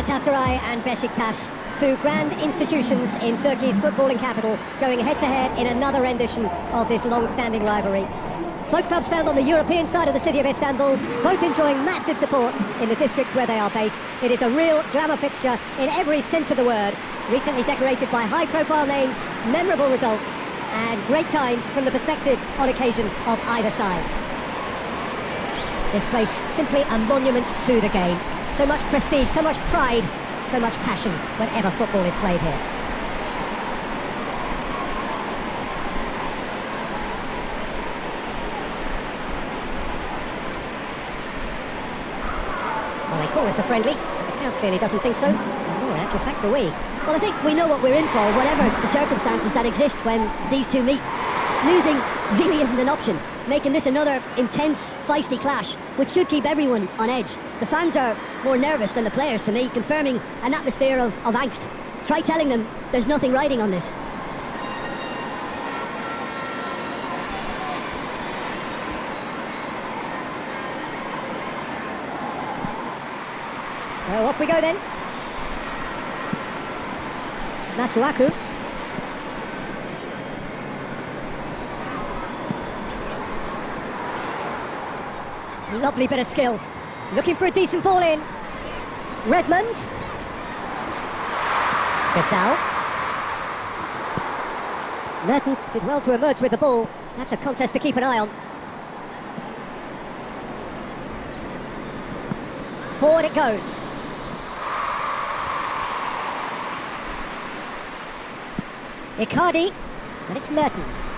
Galatasaray and BEŞİKTAŞ, two grand institutions in Turkey's footballing capital, going head-to-head in another rendition of this long-standing rivalry. Both clubs found on the European side of the city of Istanbul, both enjoying massive support in the districts where they are based. It is a real glamour fixture in every sense of the word, recently decorated by high-profile names, memorable results, and great times from the perspective on occasion of either side. This place simply a monument to the game. So much prestige, so much pride, so much passion whenever football is played here. Well, they call this a friendly. The crowd clearly doesn't think so. Oh, in actual fact, do we? Well, I think we know what we're in for, whatever the circumstances that exist when these two meet. Losing really isn't an option, making this another intense, feisty clash, which should keep everyone on edge. The fans are more nervous than the players to me, confirming an atmosphere of angst. Try telling them there's nothing riding on this. So off we go then. Masuaku. Lovely bit of skill. Looking for a decent ball in. Redmond. Güzel. Mertens did well to emerge with the ball. That's a contest to keep an eye on. Forward it goes. Icardi, and it's Mertens.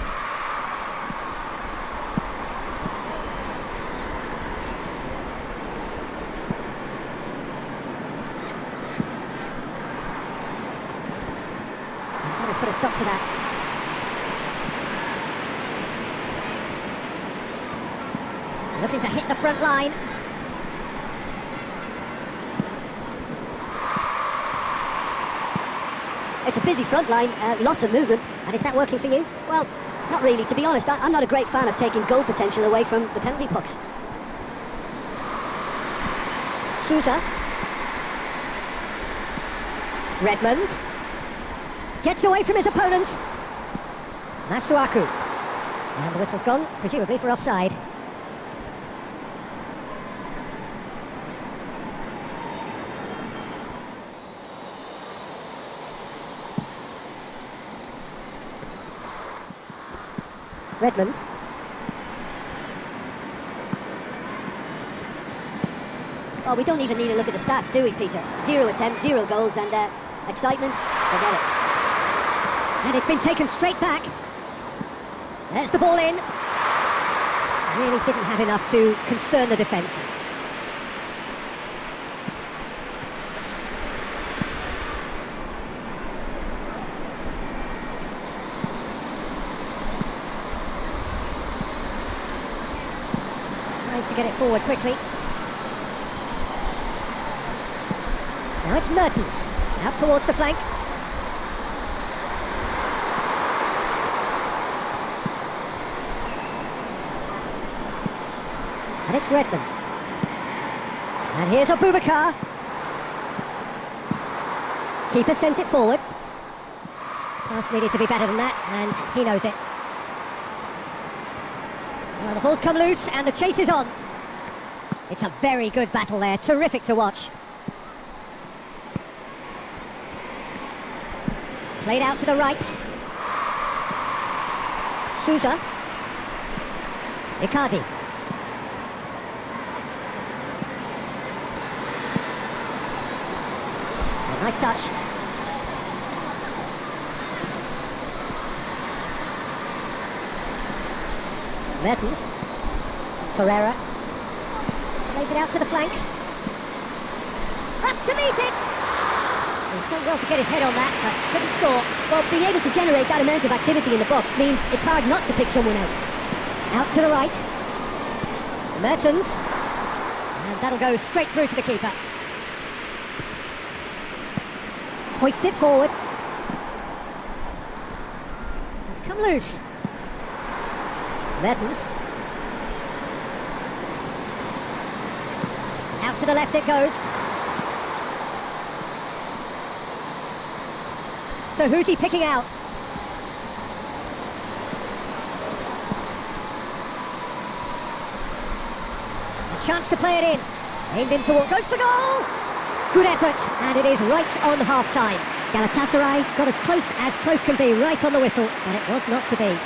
Let's put a stop to that. Looking to hit the front line. It's a busy front line, lots of movement. And is that working for you? Well, not really, to be honest. I'm not a great fan of taking goal potential away from the penalty box. Sousa. Redmond. Gets away from his opponent. Masuaku. And the whistle's gone, presumably for offside. Redmond. Well, we don't even need to look at the stats, do we, Peter? 0 attempts, 0 goals, and excitement, forget it. And it's been taken straight back. There's the ball in. Really didn't have enough to concern the defence. Tries to get it forward quickly. Now it's Mertens. Out towards the flank. And it's Redmond. And here's Abubakar. Keeper sends it forward. Pass needed to be better than that, and he knows it. Well, the ball's come loose, and the chase is on. It's a very good battle there, terrific to watch. Played out to the right. Sousa. Icardi. Nice touch. Mertens. Torreira. Plays it out to the flank. Up to meet it! He's done well to get his head on that, but couldn't score. Well, being able to generate that amount of activity in the box means it's hard not to pick someone out. Out to the right. Mertens. And that'll go straight through to the keeper. Hoists it forward. It's come loose. Mertens. Out to the left it goes. So who's he picking out? A chance to play it in. Aimed in toward, goes for goal! Good effort, and it is right on half-time. Galatasaray got as close can be, right on the whistle, but it was not to be.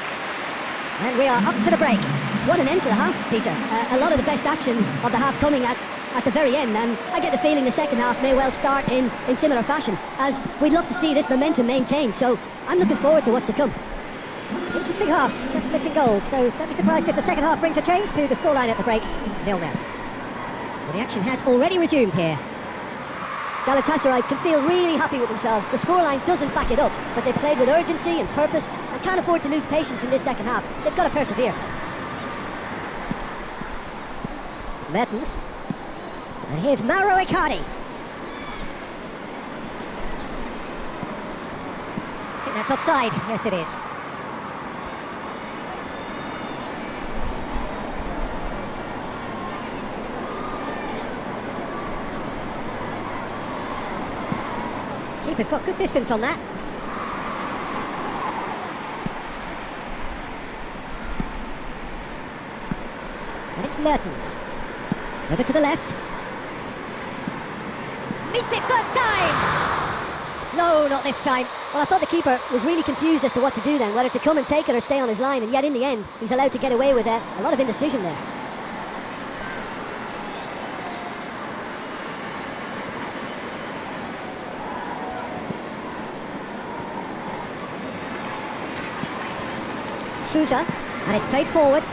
And we are up to the break. What an end to the half, Peter. A lot of the best action of the half coming at the very end, and I get the feeling the second half may well start in similar fashion, as we'd love to see this momentum maintained, so I'm looking forward to what's to come. Interesting half, just missing goals, so don't be surprised if the second half brings a change to the scoreline at the break. 0-0. Well, the action has already resumed here. Galatasaray can feel really happy with themselves. The scoreline doesn't back it up, but they've played with urgency and purpose and can't afford to lose patience in this second half. They've got to persevere. Mertens. And here's Mauro Icardi. I think that's offside. Yes, it is. Keeper's got good distance on that. And it's Mertens. Over to the left. Meets it first time! No, not this time. Well, I thought the keeper was really confused as to what to do then, whether to come and take it or stay on his line, and yet in the end, he's allowed to get away with a lot of indecision there. Sousa, and it's played forward.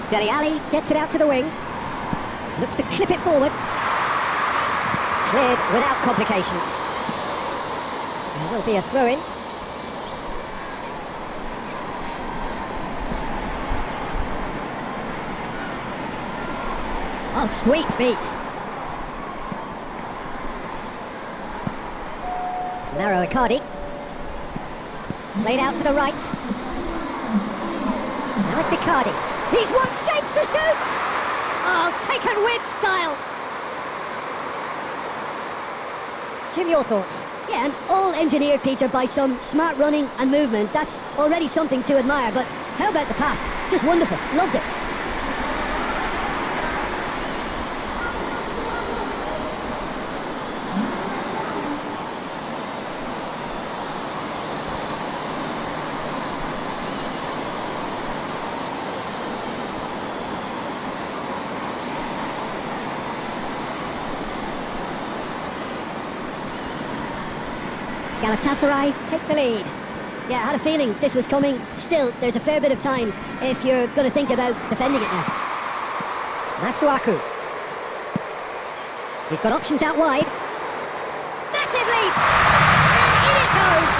Dele Alli gets it out to the wing. Looks to clip it forward. Cleared without complication. There will be a throw-in. Oh, sweet feet. Narrow Icardi. Played out to the right. Now it's Icardi. He's one shapes to shoot! Oh, taken with style! Jim, your thoughts? Yeah, and all engineered, Peter, by some smart running and movement. That's already something to admire, but how about the pass? Just wonderful. Loved it. Galatasaray take the lead. Yeah, I had a feeling this was coming. Still, there's a fair bit of time if you're going to think about defending it now. Masuaku. He's got options out wide. Massive leap! And in it goes!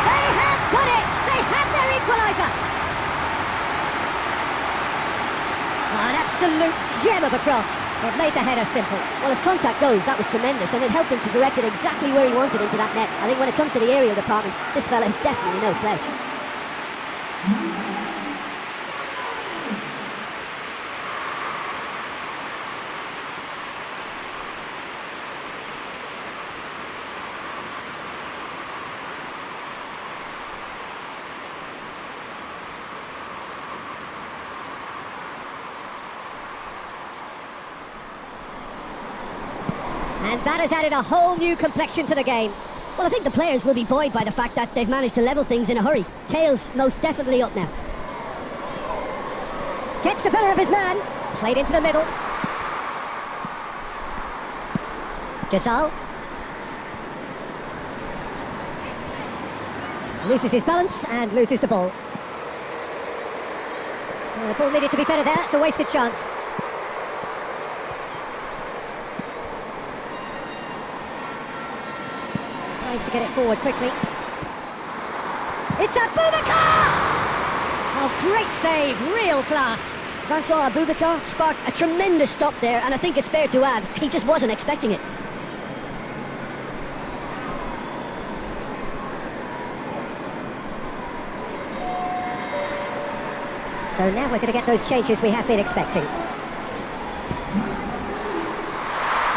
They have done it! They have their equaliser! Oh, an absolute gem of a cross. It made the header simple. Well, as contact goes, that was tremendous, and it helped him to direct it exactly where he wanted into that net. I think when it comes to the aerial department, this fella is definitely no slouch. And that has added a whole new complexion to the game. Well, I think the players will be buoyed by the fact that they've managed to level things in a hurry. Tails most definitely up now. Gets the better of his man. Played into the middle. Gisal. Loses his balance and loses the ball. The ball needed to be better there. It's a wasted chance. Tries to get it forward quickly. It's Abubakar! Oh, great save, real class. Francois Abubakar sparked a tremendous stop there, and I think it's fair to add, he just wasn't expecting it. So now we're going to get those changes we have been expecting.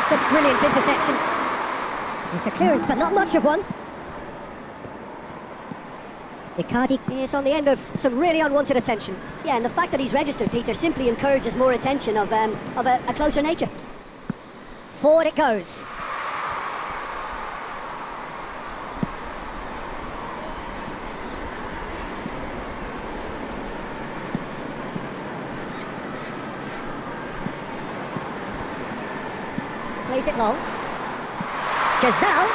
It's a brilliant interception. It's a clearance, but not much of one. Icardi is on the end of some really unwanted attention. Yeah, and the fact that he's registered, Peter, simply encourages more attention of a closer nature. Forward it goes. Plays it long. Gazelle.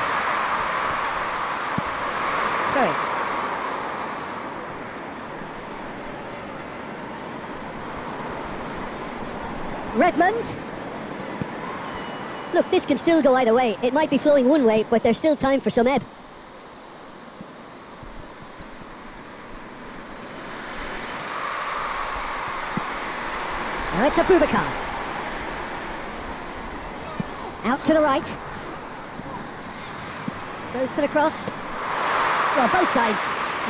Through. Redmond. Look, this can still go either way. It might be flowing one way, but there's still time for some ebb. Now it's a Boubacar. Out to the right. Goes for the cross. Well, both sides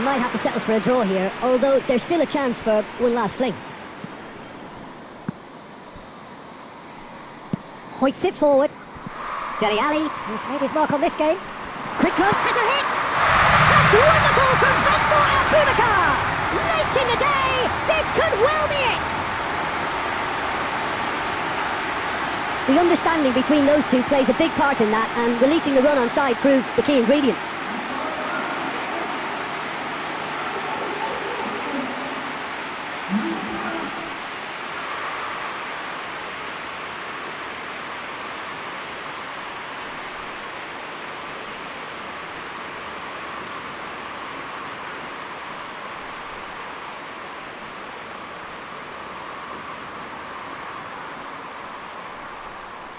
might have to settle for a draw here, although there's still a chance for one last fling. Hoists it forward. Dele Alli, who's made his mark on this game. Quick club, has a hit! That's wonderful from Faisal Boubacar! Late in the day, this could well be it! The understanding between those two plays a big part in that, and releasing the run on side proved the key ingredient.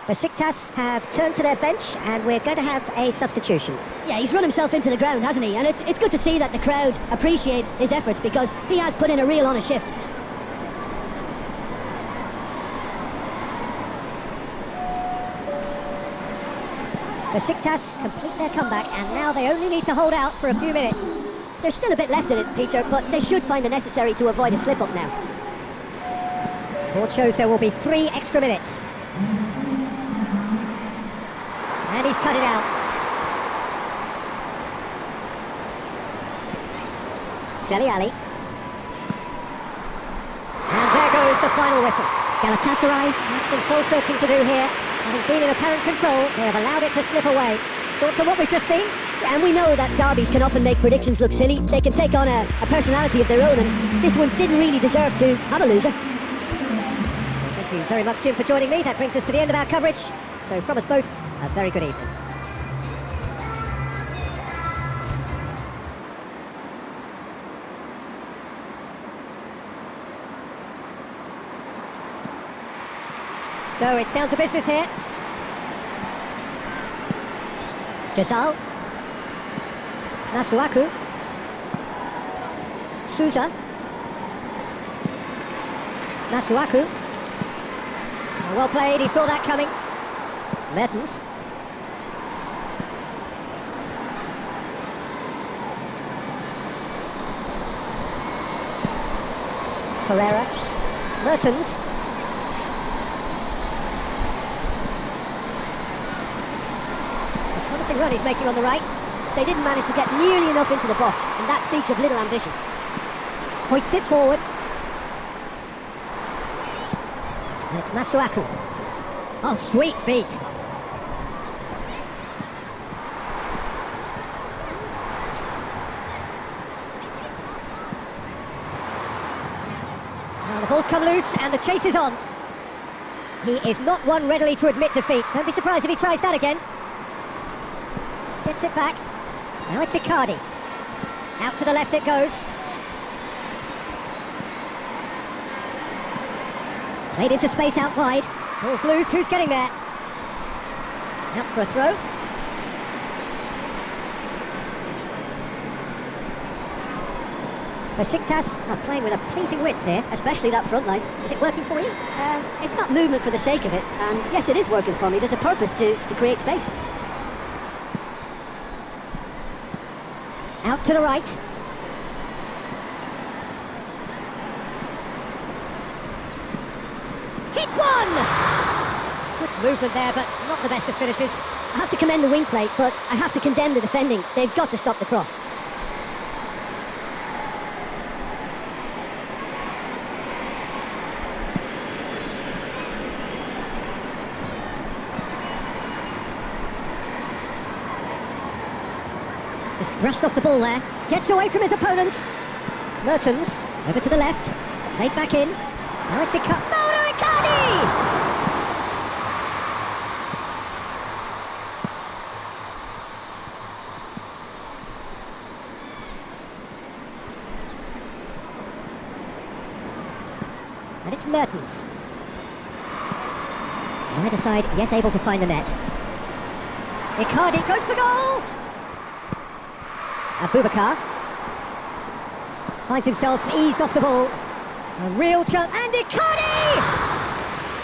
Beşiktaş have turned to their bench and we're going to have a substitution. Yeah, he's run himself into the ground, hasn't he? And it's good to see that the crowd appreciate his efforts because he has put in a real honest shift. Beşiktaş complete their comeback and now they only need to hold out for a few minutes. There's still a bit left in it, Peter, but they should find the necessary to avoid a slip-up now. Report shows there will be 3 extra minutes. And he's cut it out. Dele Alli. And there goes the final whistle. Galatasaray have some soul searching to do here. Having been in apparent control, they have allowed it to slip away. Thoughts on what we've just seen? And we know that derbies can often make predictions look silly. They can take on a personality of their own, and this one didn't really deserve to have a loser. Thank you very much, Jim, for joining me. That brings us to the end of our coverage. So from us both, a very good evening. So it's down to business here. Gezal. Nasuaku. Souza. Nasuaku. Well played, he saw that coming. Mertens. Torreira. Mertens. It's a promising run he's making on the right. They didn't manage to get nearly enough into the box, and that speaks of little ambition. Hoists it forward. And it's Masuaku. Oh, sweet feet. Now the ball's come loose and the chase is on. He is not one readily to admit defeat. Don't be surprised if he tries that again. Gets it back. Now it's Icardi. Out to the left it goes. Played into space out wide. Ball's loose, who's getting there? Out for a throw. Beşiktaş are playing with a pleasing width here. Especially that front line. Is it working for you? It's not movement for the sake of it, and yes, it is working for me. There's a purpose to create space. Out to the right. Hits one! Good movement there, but not the best of finishes. I have to commend the wing play, but I have to condemn the defending. They've got to stop the cross. Just brushed off the ball there. Gets away from his opponent. Mertens, over to the left. Played back in. Now it's Icardi! And it's Mertens. Neither side yet able to find the net. Icardi goes for goal! Abubakar finds himself eased off the ball. A real chance, and Icardi!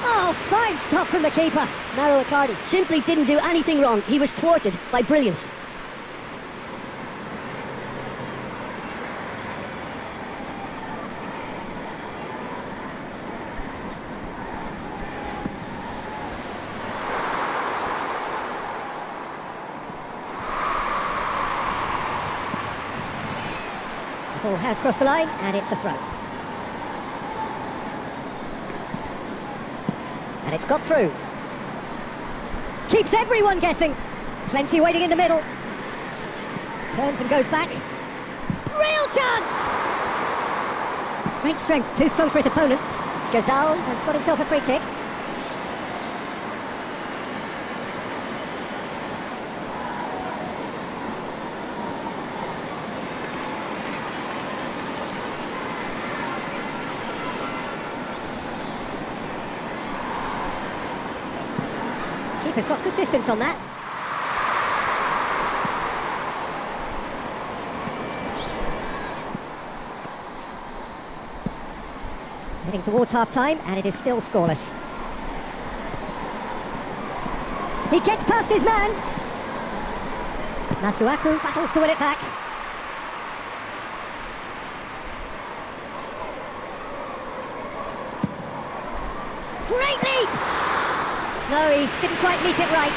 Oh, fine stop from the keeper. Mauro Icardi simply didn't do anything wrong. He was thwarted by brilliance. The ball has crossed the line, and it's a throw. And it's got through. Keeps everyone guessing. Plenty waiting in the middle. Turns and goes back. Real chance! Great strength, too strong for his opponent. Gazal has got himself a free kick. Keeper's got good distance on that. Heading towards half-time, and it is still scoreless. He gets past his man. Masuaku battles to win it back. Great leap! No, he didn't quite meet it right.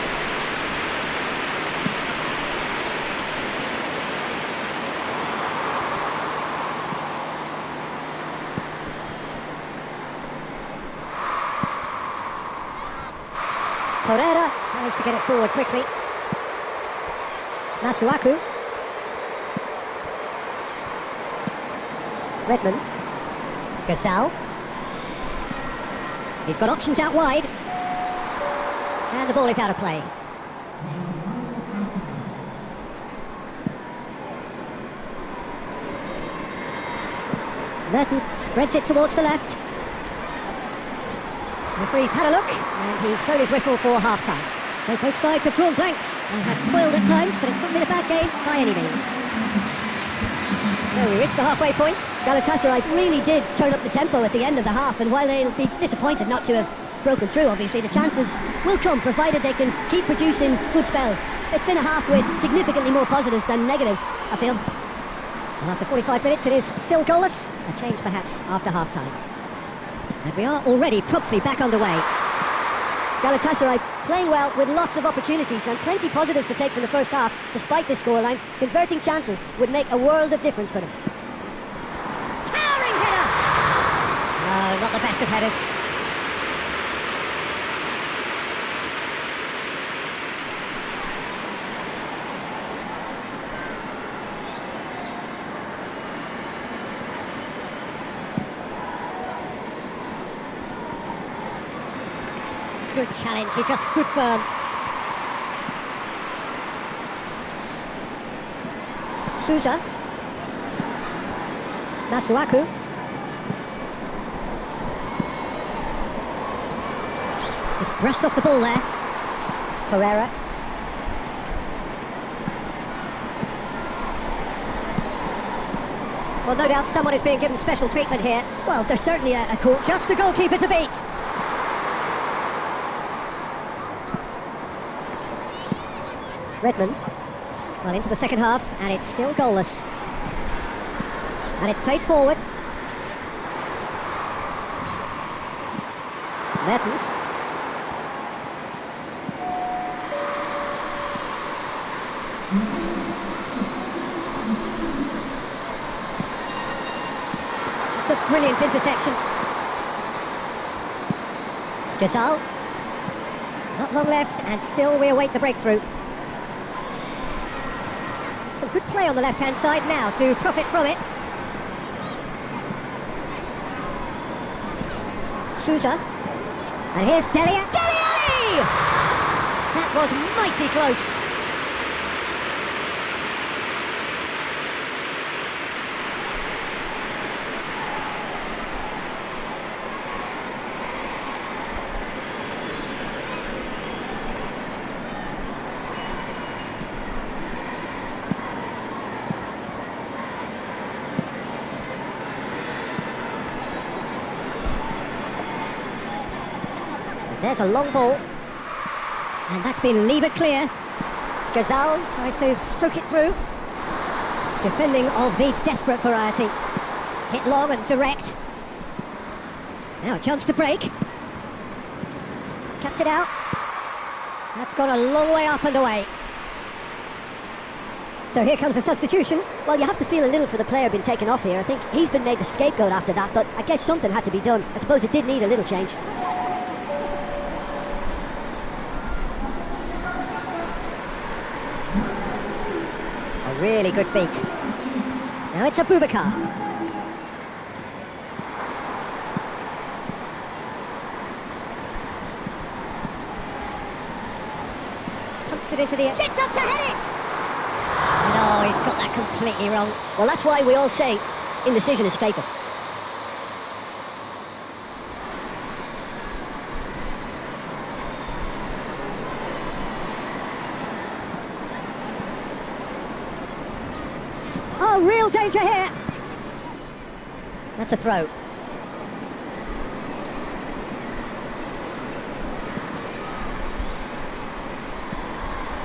Torreira tries to get it forward quickly. Masuaku. Redmond. Gazal. He's got options out wide. And the ball is out of play. Mertens spreads it towards the left. The referee's had a look, and he's blown his whistle for half-time. So both sides have drawn blanks and have toiled at times, but it's not been a bad game by any means. So we reach the halfway point. Galatasaray really did turn up the tempo at the end of the half, and while they'll be disappointed not to have broken through, obviously, the chances will come, provided they can keep producing good spells. It's been a half with significantly more positives than negatives, I feel. And after 45 minutes, it is still goalless. A change, perhaps, after half-time. And we are already promptly back underway. Galatasaray playing well with lots of opportunities and plenty positives to take from the first half, despite this scoreline. Converting chances would make a world of difference for them. Towering header! No, not the best of headers. Good challenge, he just stood firm. Souza. Masuaku. Just brushed off the ball there. Torreira. Well, no doubt someone is being given special treatment here. Well, there's certainly a coach. Just the goalkeeper to beat. Redmond. Well, into the second half, and it's still goalless. And it's played forward. Mertens. It's a brilliant interception. Gazal. Not long left, and still we await the breakthrough. Some Some good play on the left-hand side now to profit from it. Sousa. And here's Dele Alli! That was mighty close. There's a long ball. And that's been levered clear. Gazal tries to stroke it through. Defending of the desperate variety. Hit long and direct. Now a chance to break. Cuts it out. That's gone a long way up and away. So here comes the substitution. Well, you have to feel a little for the player being taken off here. I think he's been made the scapegoat after that, but I guess something had to be done. I suppose it did need a little change. A really good feat. Now it's Abubakar. Pumps it into the air. Gets up to head it! No, he's got that completely wrong. Well, that's why we all say indecision is fatal. Oh, real danger here. That's a throw.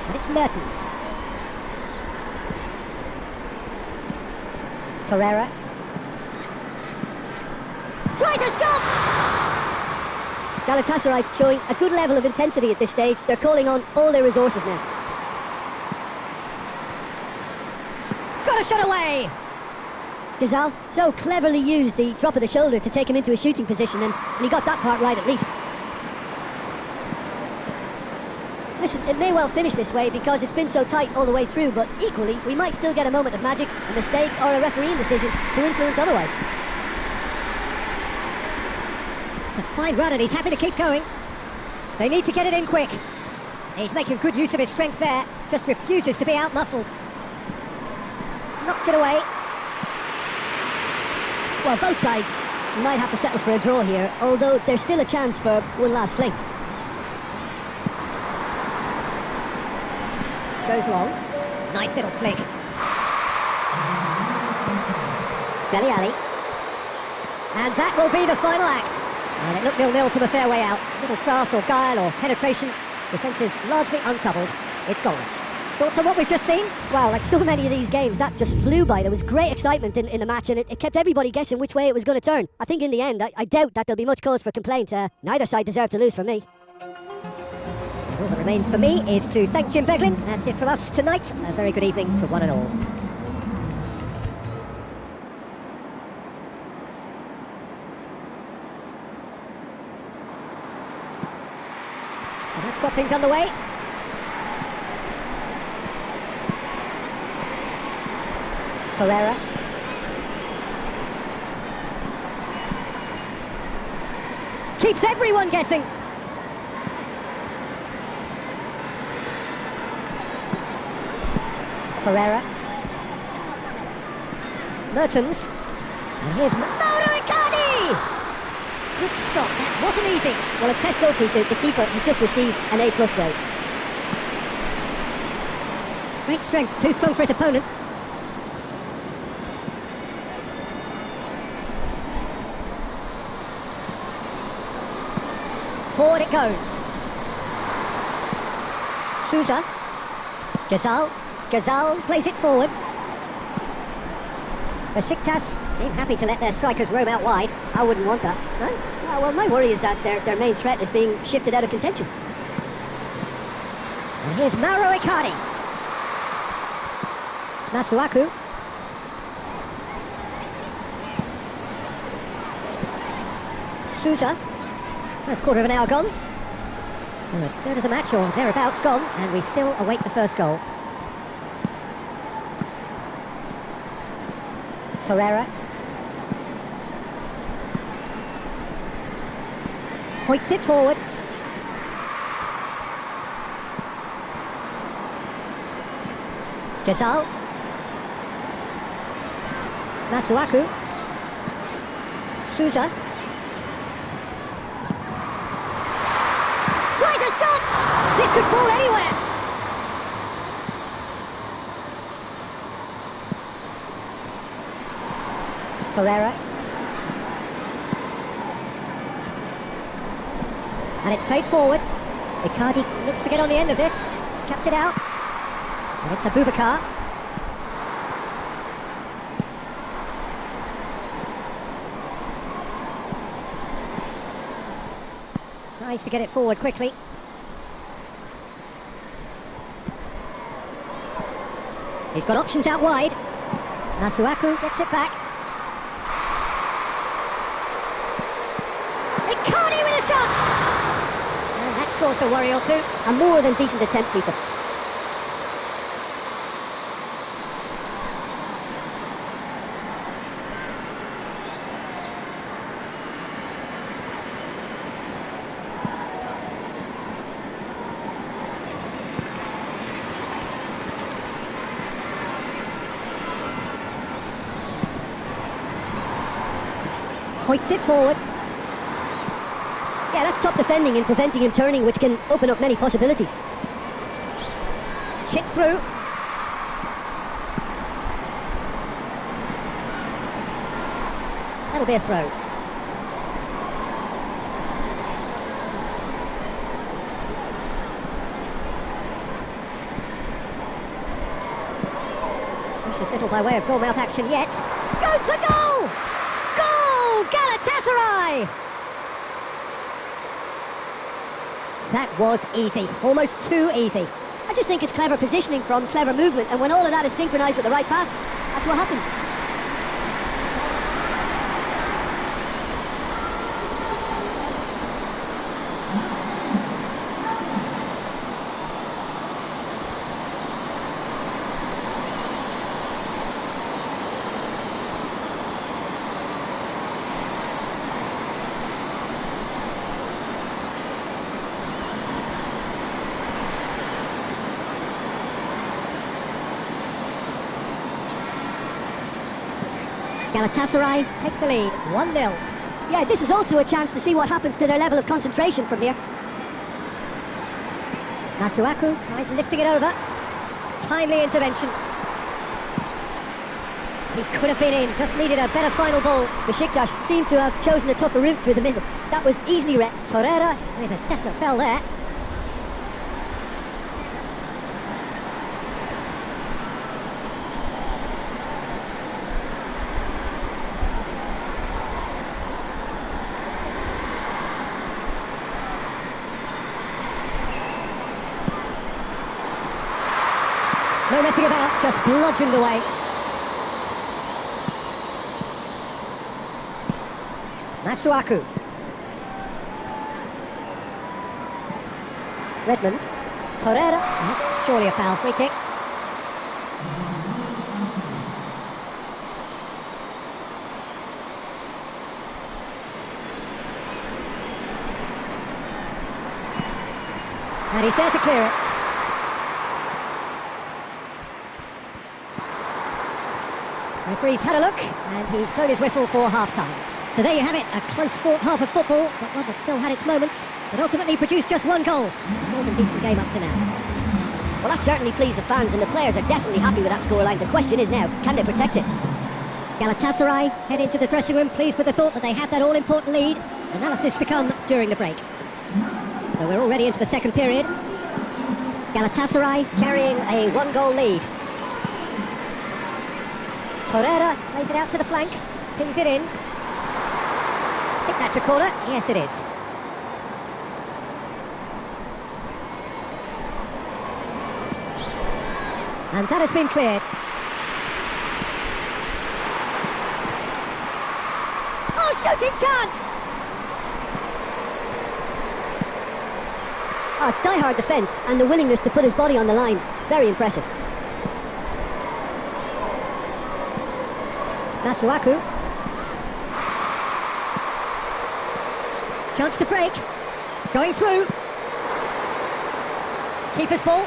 And it's Mertens. Torreira. Tries a shot! Galatasaray showing a good level of intensity at this stage. They're calling on all their resources now. Got a shot away! Güzel so cleverly used the drop of the shoulder to take him into a shooting position, and he got that part right at least. Listen, it may well finish this way because it's been so tight all the way through, but equally, we might still get a moment of magic, a mistake, or a refereeing decision to influence otherwise. It's a fine run and he's happy to keep going. They need to get it in quick. He's making good use of his strength there, just refuses to be out-muscled. Knocks it away. Well, both sides might have to settle for a draw here, although there's still a chance for one last fling. Goes long. Nice little flick. Dele Alli. And that will be the final act. And it looked 0-0 from a fair way out. Little craft or guile or penetration. Defence is largely untroubled. It's goalless. Thoughts on what we've just seen? Well, like so many of these games, that just flew by. There was great excitement in the match, and it kept everybody guessing which way it was going to turn. I think in the end, I doubt that there'll be much cause for complaint. Neither side deserved to lose for me. All that remains for me is to thank Jim Beglin. That's it from us tonight. A very good evening to one and all. So that's got things underway. Torreira. Keeps everyone guessing. Torreira. Mertens. And here's Mauro Icardi! Good stop, that wasn't easy. Well, as PES goalkeeper, the keeper has just received an A+ grade. Great strength, too strong for his opponent. Forward it goes. Sousa. Gazal. Gazal plays it forward. BEŞİKTAŞ seem happy to let their strikers roam out wide. I wouldn't want that. No? Well, my worry is that their main threat is being shifted out of contention. And here's Mauro Icardi. Masuaku. Sousa. First quarter of an hour gone. So a third of the match or thereabouts gone, and we still await the first goal. Torreira. Hoists it forward. Güzel. Masuaku. Souza. Tries a shot! This could fall anywhere. Torreira. And it's played forward. Icardi looks to get on the end of this. Cuts it out. And it's Abubakar. Tries to get it forward quickly. He's got options out wide. Masuaku gets it back. Icardi with a shot! And that's caused a worry or two. A more than decent attempt, Peter. Hoists it forward. Yeah, that's top defending and preventing him turning, which can open up many possibilities. Chip through. That'll be a throw. Precious little by way of goal-mouth action yet. Goes for goal! Goal! Galatasaray! That was easy, almost too easy. I just think it's clever positioning from clever movement, and when all of that is synchronised with the right pass, that's what happens. Galatasaray take the lead, 1-0. Yeah, this is also a chance to see what happens to their level of concentration from here. Masuaku tries lifting it over. Timely intervention. He could have been in, just needed a better final ball. BEŞİKTAŞ seemed to have chosen a tougher route through the middle. That was easily read. Torreira with a definite foul there. No messing about, just bludgeoned away. Masuaku. Redmond. Torreira. That's surely a foul, free kick. And he's there to clear it. Referee's had a look, and he's blown his whistle for half-time. So there you have it, a close-fought half of football, but one that still had its moments, but ultimately produced just one goal. More than decent game up to now. Well, that certainly pleased the fans, and the players are definitely happy with that scoreline. The question is now, can they protect it? Galatasaray head into the dressing room pleased with the thought that they have that all-important lead. Analysis to come during the break. So we're already into the second period. Galatasaray carrying a one-goal lead. Torreira plays it out to the flank, pings it in. I think that's a corner. Yes, it is. And that has been cleared. Oh, shooting chance! Oh, it's die-hard defence and the willingness to put his body on the line. Very impressive. Masuaku. Chance to break. Going through. Keeper's ball.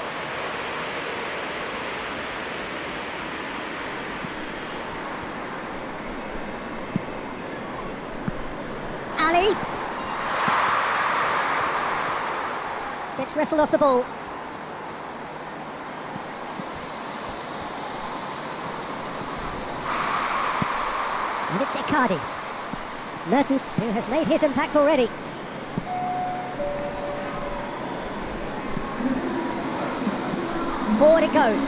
Ali. Gets wrestled off the ball. And it's Icardi. Mertens, who has made his impact already. Forward it goes.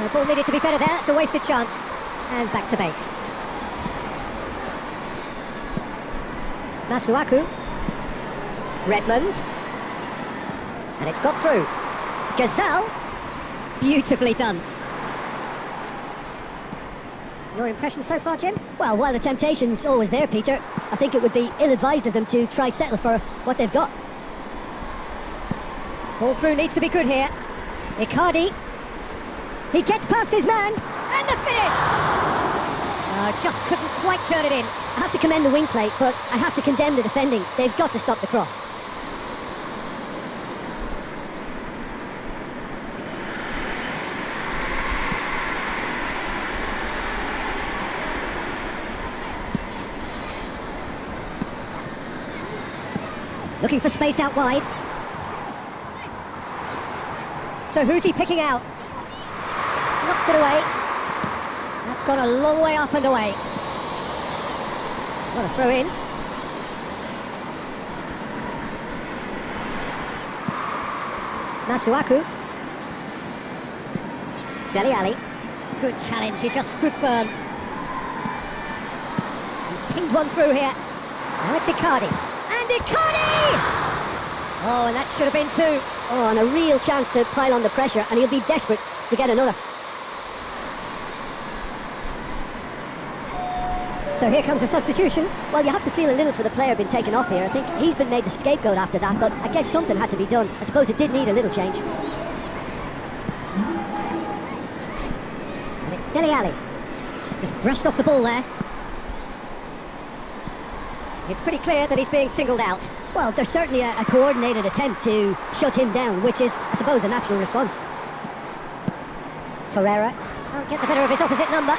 The ball needed to be better there, it's a wasted chance. And back to base. Masuaku. Redmond. And it's got through. Gazelle. Beautifully done. Your impression so far, Jim? Well, while the temptation's always there, Peter, I think it would be ill-advised of them to try settle for what they've got. Ball through needs to be good here. Icardi. He gets past his man. And the finish! Just couldn't quite turn it in. I have to commend the wing play, but I have to condemn the defending. They've got to stop the cross. Looking for space out wide. So who's he picking out? Knocks it away. That's gone a long way up and away. Got a throw in. Masuaku. Dele Alli. Good challenge, he just stood firm. He's pinged one through here. Now it's Icardi. And Icardi! Oh, and that should have been two. Oh, and a real chance to pile on the pressure, and he'll be desperate to get another. So here comes the substitution. Well, you have to feel a little for the player being taken off here. I think he's been made the scapegoat after that, but I guess something had to be done. I suppose it did need a little change. And it's Dele Alli. Just brushed off the ball there. It's pretty clear that he's being singled out. Well, there's certainly a coordinated attempt to shut him down, which is, I suppose, a natural response. Torreira can't get the better of his opposite number.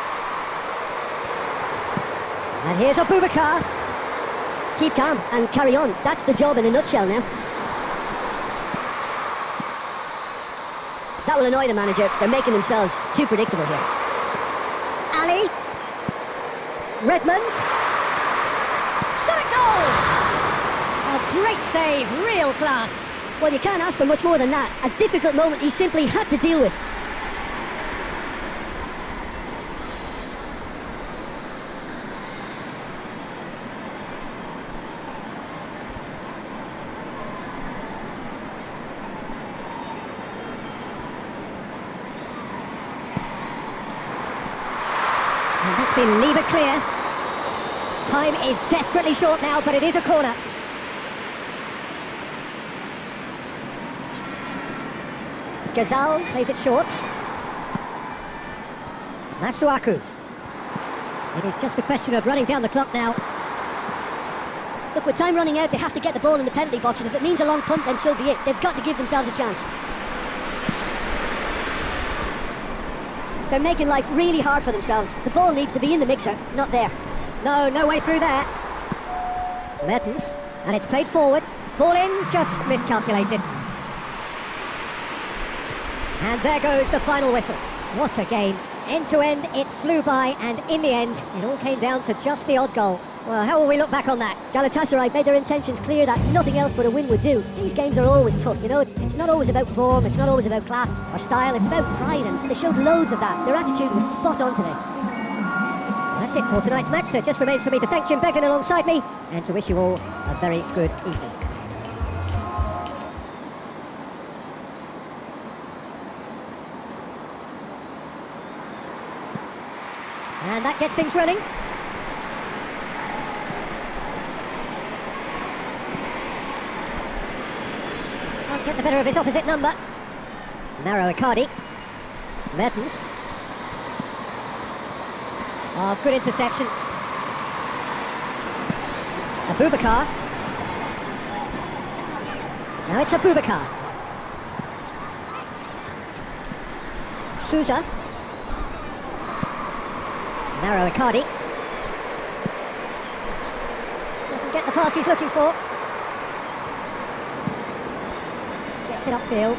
And here's Abubakar. Keep calm and carry on. That's the job in a nutshell now. That will annoy the manager. They're making themselves too predictable here. Ali. Redmond. Shot goal! A great save, real class. Well, you can't ask for much more than that. A difficult moment he simply had to deal with. And that's been levered clear. Time is desperately short now, but it is a corner. Gazelle plays it short. Masuaku. It is just a question of running down the clock now. Look, with time running out, they have to get the ball in the penalty box, and if it means a long punt, then so be it. They've got to give themselves a chance. They're making life really hard for themselves. The ball needs to be in the mixer, not there. No way through there. Mertens, and it's played forward. Ball in, just miscalculated. And there goes the final whistle. What a game. End to end, it flew by, and in the end, it all came down to just the odd goal. Well, how will we look back on that? Galatasaray made their intentions clear that nothing else but a win would do. These games are always tough, you know, it's not always about form, it's not always about class or style, it's about pride, and they showed loads of that. Their attitude was spot on today. That's it for tonight's match, so it just remains for me to thank Jim Beglan alongside me, and to wish you all a very good evening. And that gets things running. Can't get the better of his opposite number. Narrow Icardi. Mertens. Oh, good interception. Abubakar. Now it's Abubakar. Souza. Narrow Icardi. Doesn't get the pass he's looking for. Gets it upfield.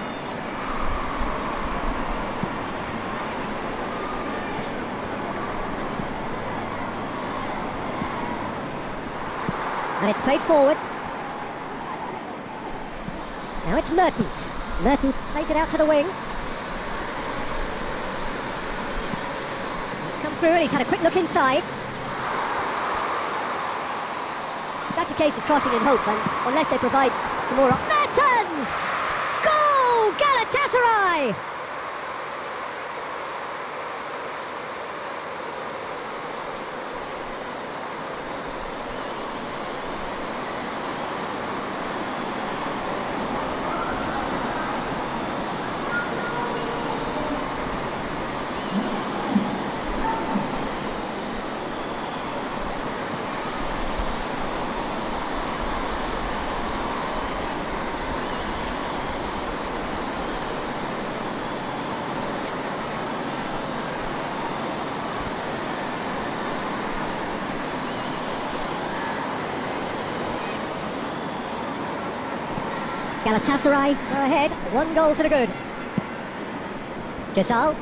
And it's played forward. Now it's Mertens. Mertens plays it out to the wing. He's come through and he's had a quick look inside. That's a case of crossing in hope, and unless they provide some more... Mertens! Goal! Galatasaray! Galatasaray go ahead, 1 goal to the good. Güzel.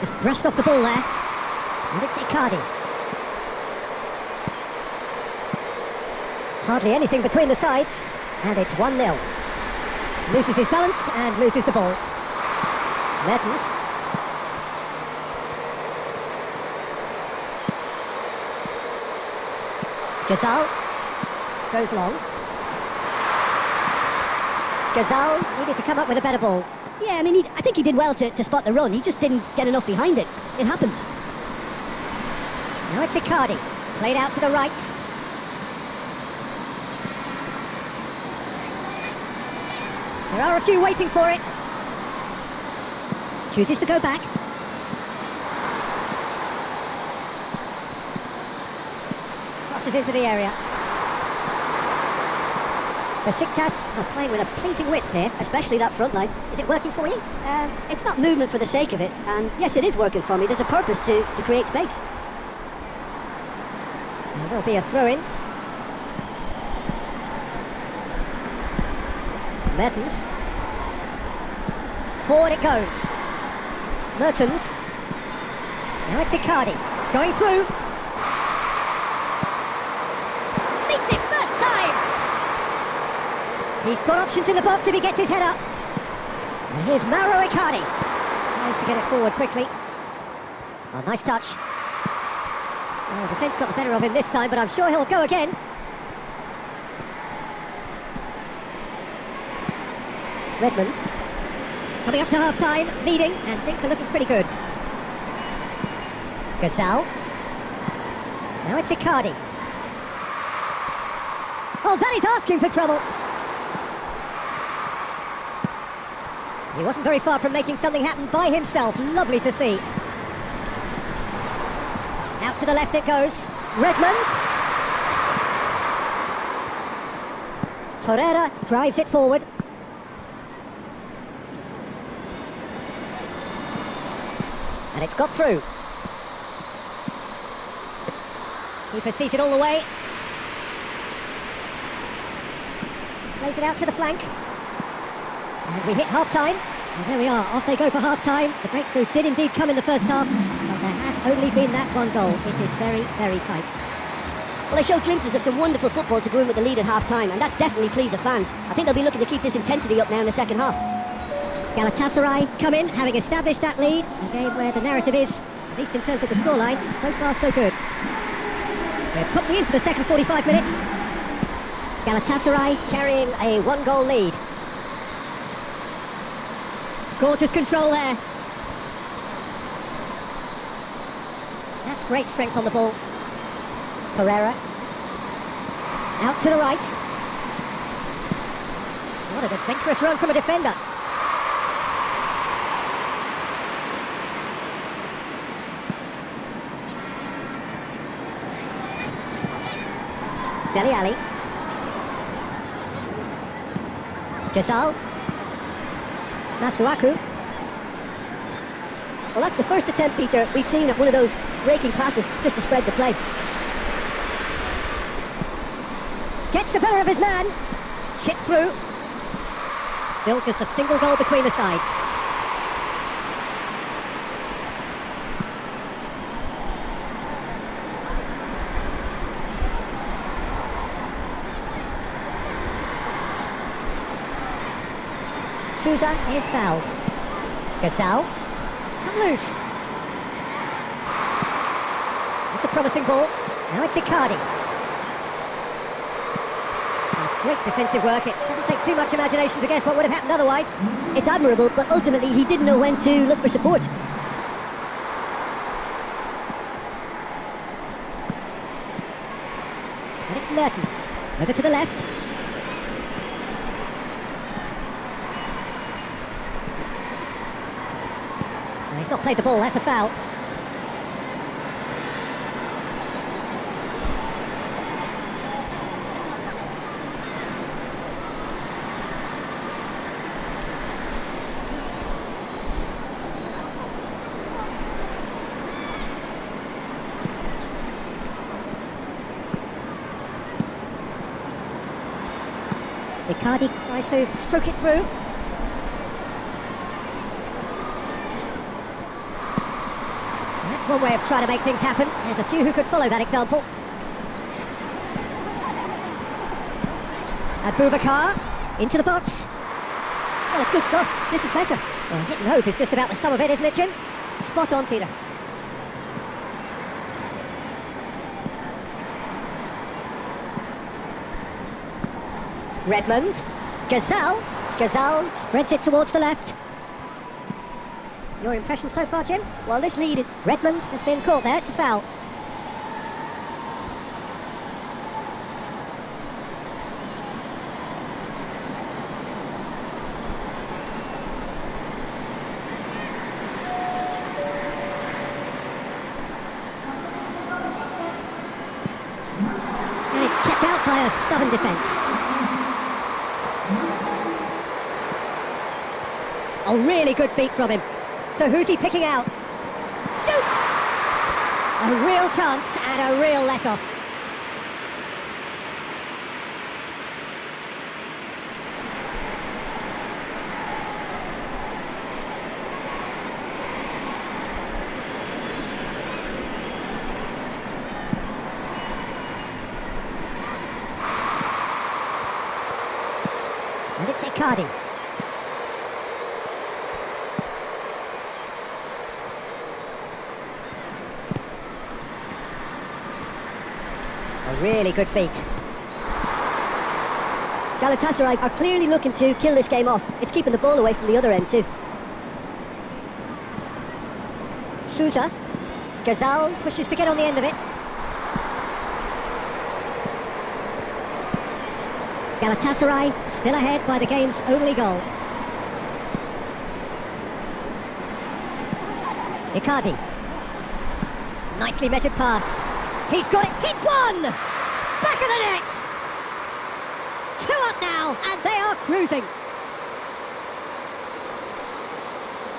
Just brushed off the ball there. And it's Icardi. Hardly anything between the sides. And it's 1-0. Loses his balance and loses the ball. Mertens. Güzel. Goes long. Gazal needed to come up with a better ball. Yeah, I mean, I think he did well to spot the run. He just didn't get enough behind it. It happens. Now it's Icardi. Played out to the right. There are a few waiting for it. Chooses to go back. Crosses into the area. BEŞİKTAŞ are playing with a pleasing width here. Especially that front line. Is it working for you? It's not movement for the sake of it, and yes, it is working for me. There's a purpose to create space. There will be a throw-in. Mertens. Forward it goes. Mertens. Now it's Icardi. Going through. Meets it first time! He's got options in the box if he gets his head up. And here's Mauro Icardi. Tries to get it forward quickly. Oh, nice touch. Oh, defence got the better of him this time, but I'm sure he'll go again. Redmond. Coming up to half-time, leading, and think are looking pretty good. Gazal. Now it's Icardi. Oh, that is asking for trouble. He wasn't very far from making something happen by himself. Lovely to see. Out to the left it goes. Redmond. Torreira drives it forward. And it's got through. Keeper sees it all the way. Plays it out to the flank. And we hit half-time. And there we are, off they go for half-time. The breakthrough did indeed come in the first half, but there has only been that 1 goal. It is very, very tight. Well, they showed glimpses of some wonderful football to go in with the lead at half-time, and that's definitely pleased the fans. I think they'll be looking to keep this intensity up now in the second half. Galatasaray come in, having established that lead. A game where the narrative is, at least in terms of the scoreline, so far so good. We're probably into the second 45 minutes. Galatasaray carrying a 1-goal lead. Gorgeous control there. That's great strength on the ball. Torreira. Out to the right. What an adventurous run from a defender. Dele Alli. Ghazal. Masuaku. Well, that's the first attempt, Peter, we've seen at one of those raking passes just to spread the play. Gets the better of his man. Chip through. Still just a single goal between the sides. Sousa is fouled. Ghazal. It's come loose. It's a promising ball. Now it's Icardi. That's great defensive work. It doesn't take too much imagination to guess what would have happened otherwise. It's admirable, but ultimately he didn't know when to look for support. And it's Mertens. Over to the left. No, he's not played the ball, that's a foul. Icardi tries to stroke it through. That's one way of trying to make things happen. There's a few who could follow that example. Abubakar into the box. Well, it's good stuff. This is better. Well, hit and hope is just about the sum of it, isn't it, Jim? Spot on, Peter. Redmond. Ghazal. Ghazal spreads it towards the left. Your impression so far, Jim? Well, this lead is... Redmond has been caught there. It's a foul. And it's kept out by a stubborn defence. Oh, really good feet from him. So who's he picking out? Shoots! A real chance and a real let-off. And it's Icardi. Really good feet. Galatasaray are clearly looking to kill this game off. It's keeping the ball away from the other end too. Sousa. Ghazal pushes to get on the end of it. Galatasaray still ahead by the game's only goal. Icardi. Nicely measured pass. He's got it. Hits one! Back of the net! 2 up now, and they are cruising.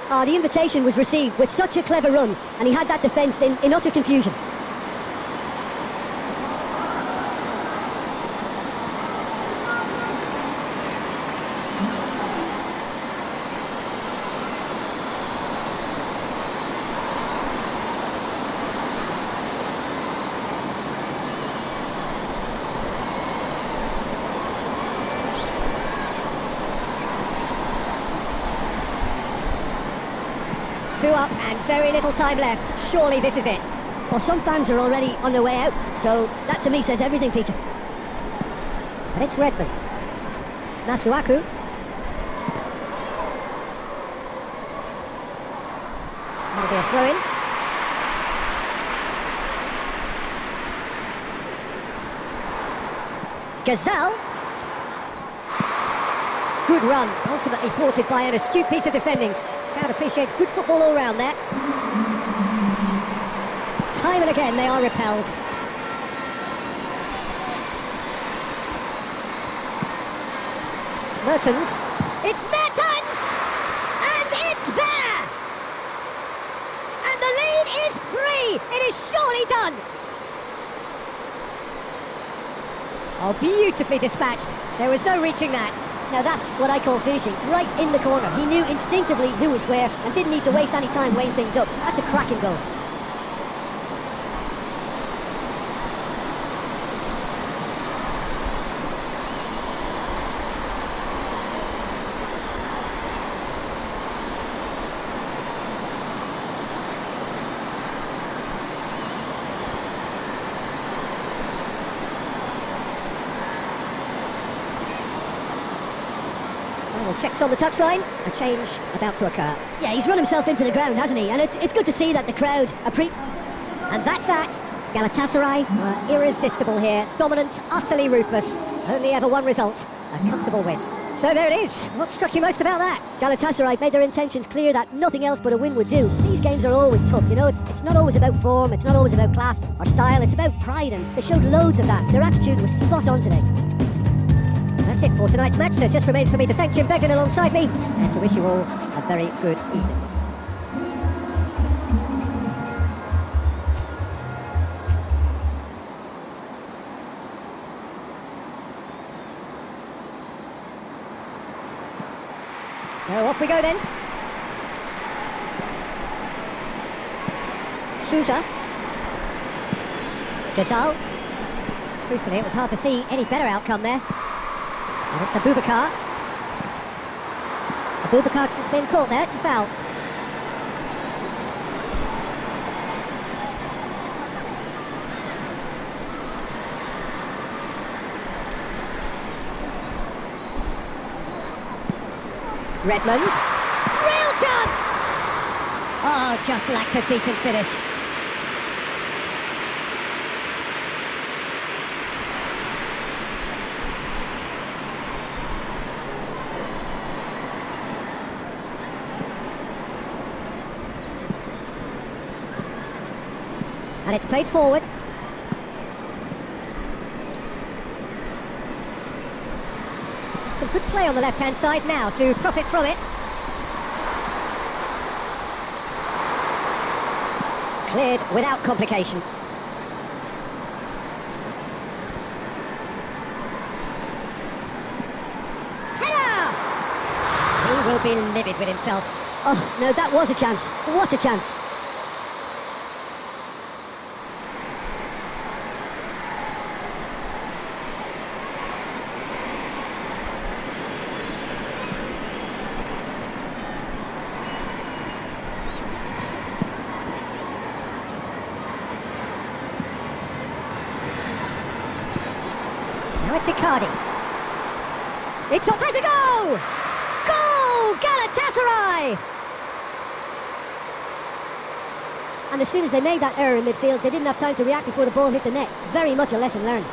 The invitation was received with such a clever run, and he had that defence in utter confusion. Two up and very little time left. Surely this is it. Well, some fans are already on their way out, so that to me says everything, Peter. And it's Redmond. Masuaku. That'll be a throw-in. Ghazal. Good run, ultimately thwarted by an astute piece of defending. Crowd appreciates good football all round there. Time and again they are repelled. Mertens. It's Mertens! And it's there! And the lead is 3! It is surely done! Oh, beautifully dispatched. There was no reaching that. Now that's what I call finishing, right in the corner. He knew instinctively who was where and didn't need to waste any time weighing things up. That's a cracking goal. Checks on the touchline, a change about to occur. Yeah, he's run himself into the ground, hasn't he? And it's good to see that the crowd And that's that. Galatasaray were irresistible here. Dominant, utterly ruthless. Only ever one result, a comfortable win. So there it is. What struck you most about that? Galatasaray made their intentions clear that nothing else but a win would do. These games are always tough, you know, it's not always about form, it's not always about class or style, it's about pride, and they showed loads of that. Their attitude was spot on today. That's it for tonight's match, so it just remains for me to thank Jim Begden alongside me and to wish you all a very good evening. So off we go then. Sousa. Gisal. Truthfully, it was hard to see any better outcome there. And it's Abubakar. Abubakar has been caught there, it's a foul. Redmond. Real chance! Oh, just lacked a decent finish. And it's played forward. Some good play on the left-hand side now to profit from it. Cleared without complication. Header! He will be livid with himself. Oh, no, that was a chance. What a chance. Now it's Icardi. It's up, has a go! Goal! Galatasaray! And as soon as they made that error in midfield, they didn't have time to react before the ball hit the net. Very much a lesson learned.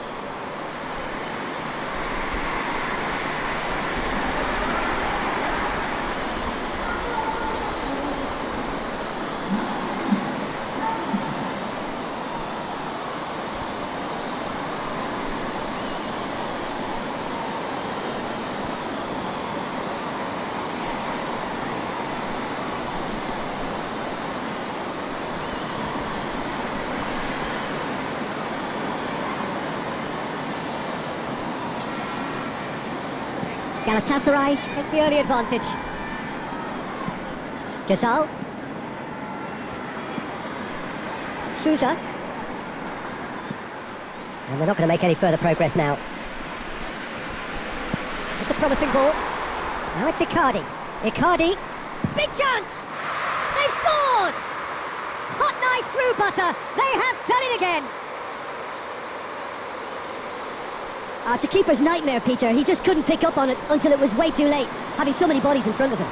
Galatasaray take the early advantage. Gisal. Sousa. And they're not going to make any further progress now. It's a promising ball. Now it's Icardi. Icardi. Big chance! They've scored! Hot knife through butter. They have done it again. It's a keeper's nightmare, Peter. He just couldn't pick up on it until it was way too late, having so many bodies in front of him.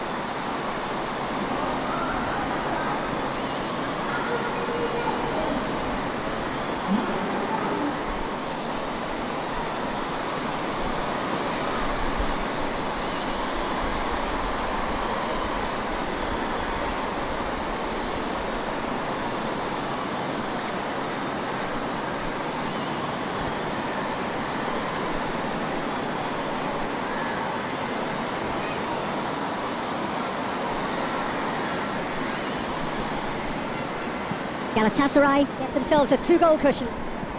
Galatasaray get themselves a 2-goal cushion.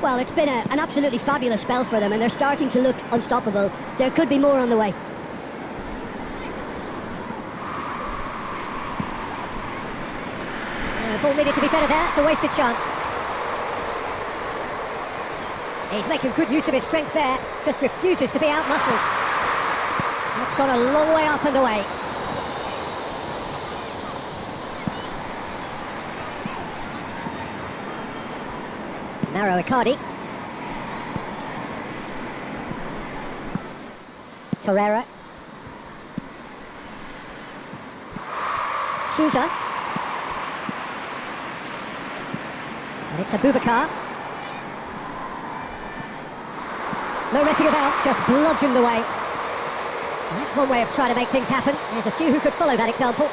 Well, it's been an absolutely fabulous spell for them, and they're starting to look unstoppable. There could be more on the way. The ball needed to be better there, it's a wasted chance. He's making good use of his strength there, just refuses to be outmuscled. That's gone a long way up and away. Narrow Icardi. Torreira. Sousa. And it's Abubakar. No messing about, just bludgeoned away. And that's one way of trying to make things happen. There's a few who could follow that example.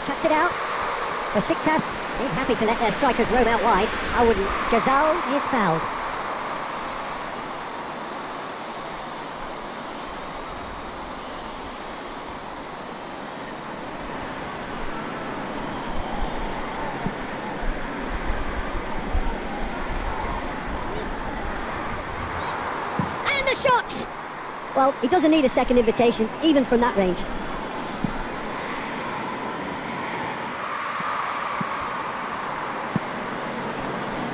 Cuts it out. BEŞİKTAŞ seem happy to let their strikers roam out wide. I wouldn't. Güzel is fouled. And the shot! Well, he doesn't need a second invitation, even from that range.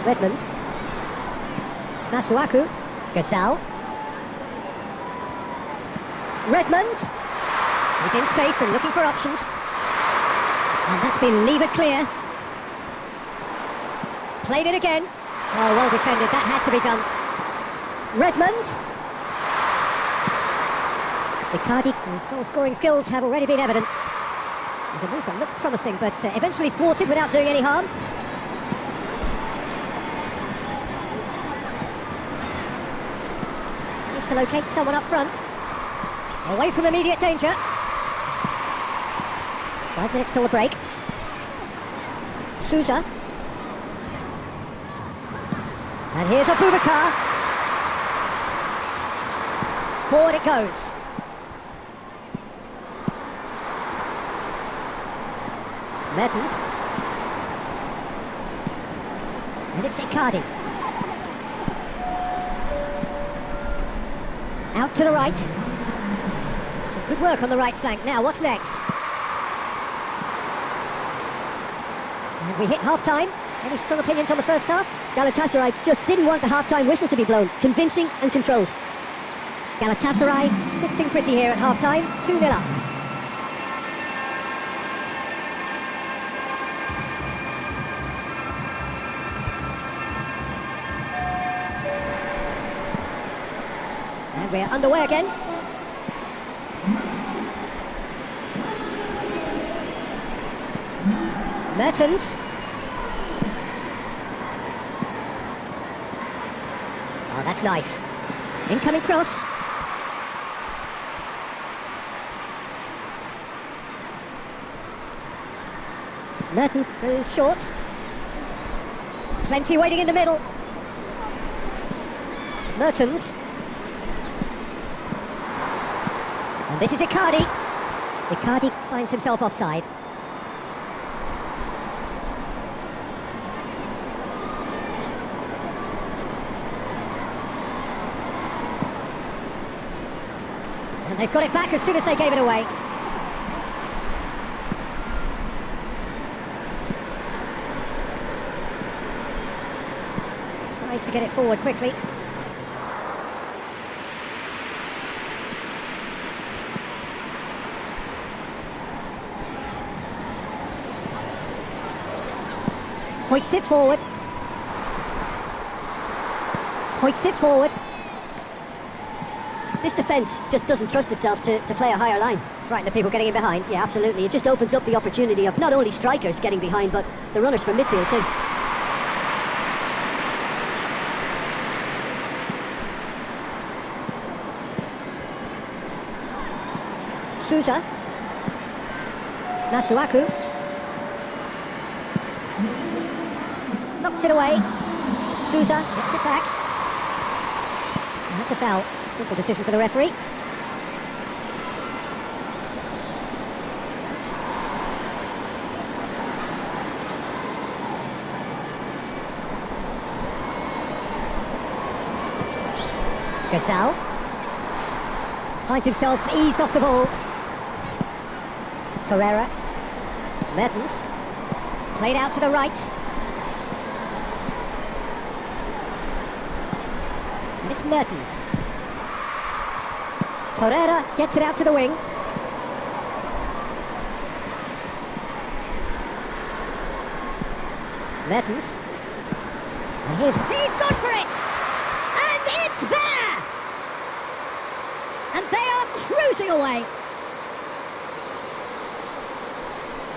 Redmond. Masuaku. Güzel. Redmond. He's in space and looking for options. And that's been levered clear. Played it again. Oh, well defended. That had to be done. Redmond. Icardi, whose goal-scoring skills have already been evident. It was a move that looked promising, but eventually thwarted without doing any harm. To locate someone up front. Away from immediate danger. 5 minutes till the break. Sousa. And here's Abubakar. Forward it goes. Mertens. And it's Icardi. Out to the right. Some good work on the right flank. Now, what's next? And we hit half-time. Any strong opinions on the first half? Galatasaray just didn't want the half-time whistle to be blown. Convincing and controlled. Galatasaray sitting pretty here at half-time. 2-0 up. And we're underway again. Mertens. Oh, that's nice. Incoming cross. Mertens goes short. Plenty waiting in the middle. Mertens. And this is Icardi. Icardi finds himself offside. And they've got it back as soon as they gave it away. Tries to get it forward quickly. Hoists it forward. Hoists it forward. This defence just doesn't trust itself to play a higher line. Frighten the people getting in behind. Yeah, absolutely. It just opens up the opportunity of not only strikers getting behind, but the runners from midfield too. Sousa. Masuaku. Knocks it away. Sousa gets it back. And that's a foul. Simple decision for the referee. Güzel. Finds himself eased off the ball. Torreira. Mertens. Played out to the right. And it's Mertens. Torreira gets it out to the wing. Mertens. And he's gone for it! And it's there! And they are cruising away.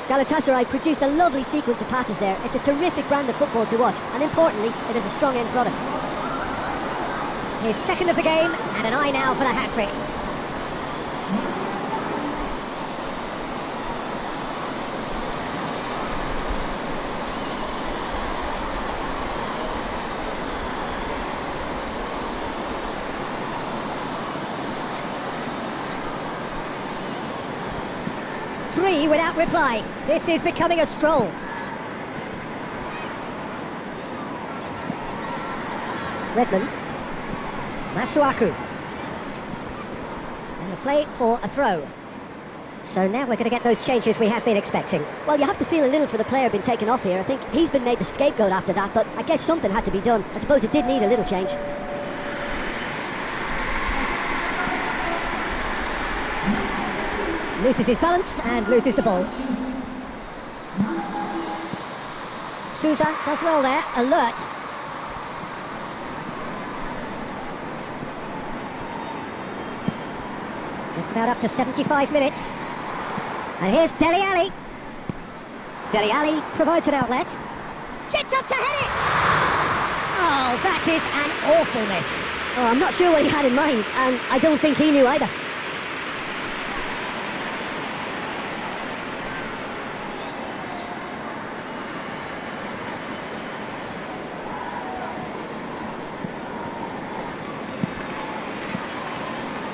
Galatasaray produced a lovely sequence of passes there. It's a terrific brand of football to watch, and importantly, it is a strong end product. His second of the game, and an eye now for the hat-trick. Three without reply. This is becoming a stroll. Redmond. Masuaku. And a play for a throw. So now we're going to get those changes we have been expecting. Well, you have to feel a little for the player being taken off here. I think he's been made the scapegoat after that, but I guess something had to be done. I suppose it did need a little change. Loses his balance and loses the ball. Sousa does well there, alert. Just about up to 75 minutes. And here's Dele Alli. Dele Alli provides an outlet. Gets up to head it! Oh, that is an awful miss. Oh, I'm not sure what he had in mind, and I don't think he knew either.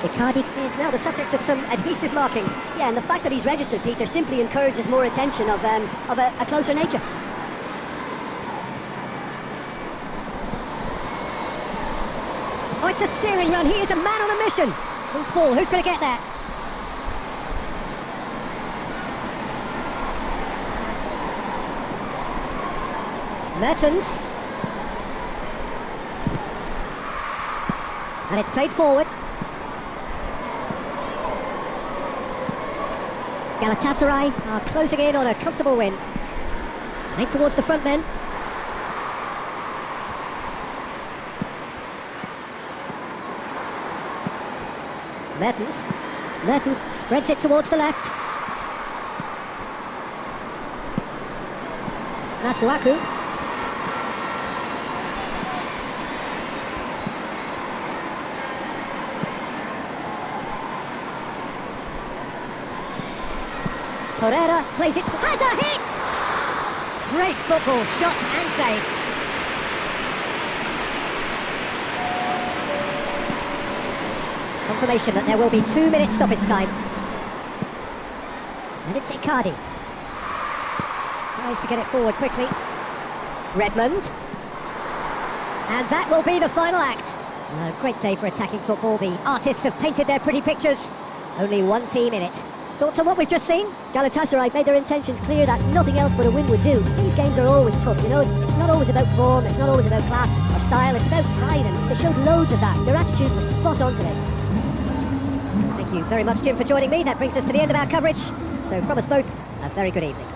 Icardi is now the subject of some adhesive marking. Yeah, and the fact that he's registered, Peter, simply encourages more attention of a closer nature. Oh, it's a searing run. He is a man on a mission. Loose ball. Who's going to get that? Mertens. And it's played forward. Galatasaray are closing in on a comfortable win. Played towards the front men. Mertens spreads it towards the left. Masuaku. Torreira plays it, has a hit! Great football, shot and save. Confirmation that there will be 2 minutes stoppage time. And it's Icardi. Tries to get it forward quickly. Redmond. And that will be the final act. A great day for attacking football. The artists have painted their pretty pictures. Only one team in it. Thoughts on what we've just seen? Galatasaray made their intentions clear that nothing else but a win would do. These games are always tough, you know, it's not always about form, it's not always about class or style, it's about pride, and they showed loads of that. Their attitude was spot on today. Thank you very much, Jim, for joining me. That brings us to the end of our coverage. So from us both, a very good evening.